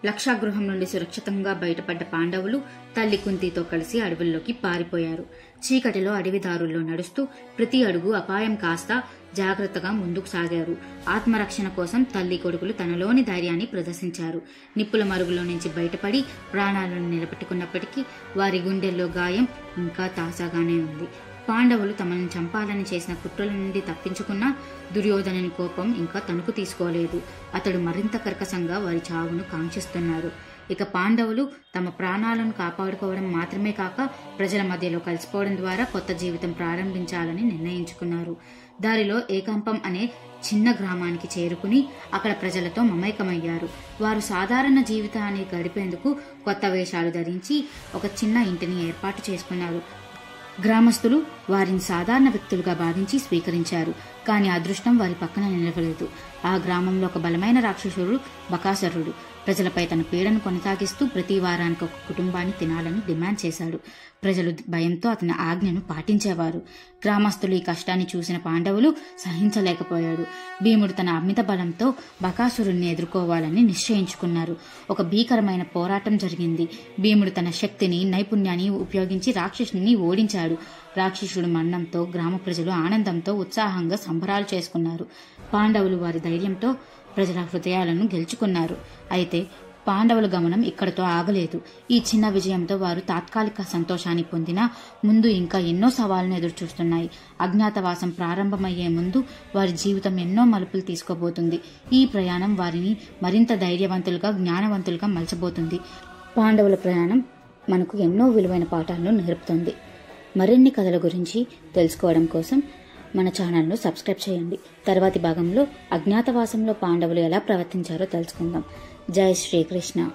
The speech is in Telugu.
లక్షాగృహం నుండి సురక్షితంగా బయటపడ్డ పాండవులు తల్లి కుంతితో కలిసి అడవుల్లోకి పారిపోయారు. చీకటిలో అడవి దారుల్లో నడుస్తూ ప్రతి అడుగు అపాయం కాస్త జాగ్రత్తగా ముందుకు సాగారు. ఆత్మరక్షణ కోసం తల్లి కొడుకులు తనలోని ధైర్యాన్ని ప్రదర్శించారు. నిప్పుల మరుగులో నుంచి బయటపడి ప్రాణాలను నిలబెట్టుకున్నప్పటికీ వారి గుండెల్లో గాయం ఇంకా తాజాగానే ఉంది. పాండవులు తమను చంపాలని చేసిన కుట్రల నుండి తప్పించుకున్న దుర్యోధనుని కోపం ఇంకా తణుకు తీసుకోలేదు. అతడు మరింత కర్కశంగా వారి చావును కాంక్షిస్తున్నారు. ఇక పాండవులు తమ ప్రాణాలను కాపాడుకోవడం మాత్రమే కాక ప్రజల మధ్యలో కలిసిపోవడం ద్వారా కొత్త జీవితం ప్రారంభించాలని నిర్ణయించుకున్నారు. దారిలో ఏకాంపం అనే చిన్న గ్రామానికి చేరుకుని అక్కడ ప్రజలతో మమైకమయ్యారు. వారు సాధారణ జీవితాన్ని గడిపేందుకు కొత్త వేషాలు ధరించి ఒక చిన్న ఇంటిని ఏర్పాటు చేసుకున్నారు. గ్రామస్తులు వారిని సాధారణ వ్యక్తులుగా భావించి స్వీకరించారు. కానీ అదృష్టం వారి పక్కన నిలవలేదు. ఆ గ్రామంలో ఒక బలమైన రాక్షసుడు బకాసురుడు ప్రజలపై తన పీడను కొనసాగిస్తూ ప్రతి వారానికి ఒక కుటుంబాన్ని తినాలని డిమాండ్ చేశాడు. ప్రజలు భయంతో అతని ఆజ్ఞను పాటించేవారు. గ్రామస్తులు ఈ కష్టాన్ని చూసిన పాండవులు సహించలేకపోయాడు. భీముడు తన అమిత బలంతో బకాసురుణ్ణి ఎదుర్కోవాలని నిశ్చయించుకున్నారు. ఒక భీకరమైన పోరాటం జరిగింది. భీముడు తన శక్తిని నైపుణ్యాన్ని ఉపయోగించి రాక్షసుని ఓడించాడు. రాక్షసుడు మరణంతో గ్రామ ప్రజలు ఆనందంతో ఉత్సాహంగా సంబరాలు చేసుకున్నారు. పాండవులు వారి ధైర్యంతో ప్రజల హృదయాలను గెలుచుకున్నారు. అయితే పాండవుల గమనం ఇక్కడితో ఆగలేదు. ఈ చిన్న విజయంతో వారు తాత్కాలిక సంతోషాన్ని పొందినా ముందు ఇంకా ఎన్నో సవాళ్లను ఎదురుచూస్తున్నాయి. అజ్ఞాతవాసం ప్రారంభమయ్యే ముందు వారి జీవితం ఎన్నో మలుపులు తీసుకోబోతుంది. ఈ ప్రయాణం వారిని మరింత ధైర్యవంతులుగా, జ్ఞానవంతులుగా మలచబోతుంది. పాండవుల ప్రయాణం మనకు ఎన్నో విలువైన పాఠాలను నేర్పుతుంది. మరిన్ని కథల గురించి తెలుసుకోవడం కోసం మన ఛానల్ను సబ్స్క్రైబ్ చేయండి. తర్వాతి భాగంలో అజ్ఞాతవాసంలో పాండవులు ఎలా ప్రవర్తించారో తెలుసుకుందాం. జై శ్రీకృష్ణ.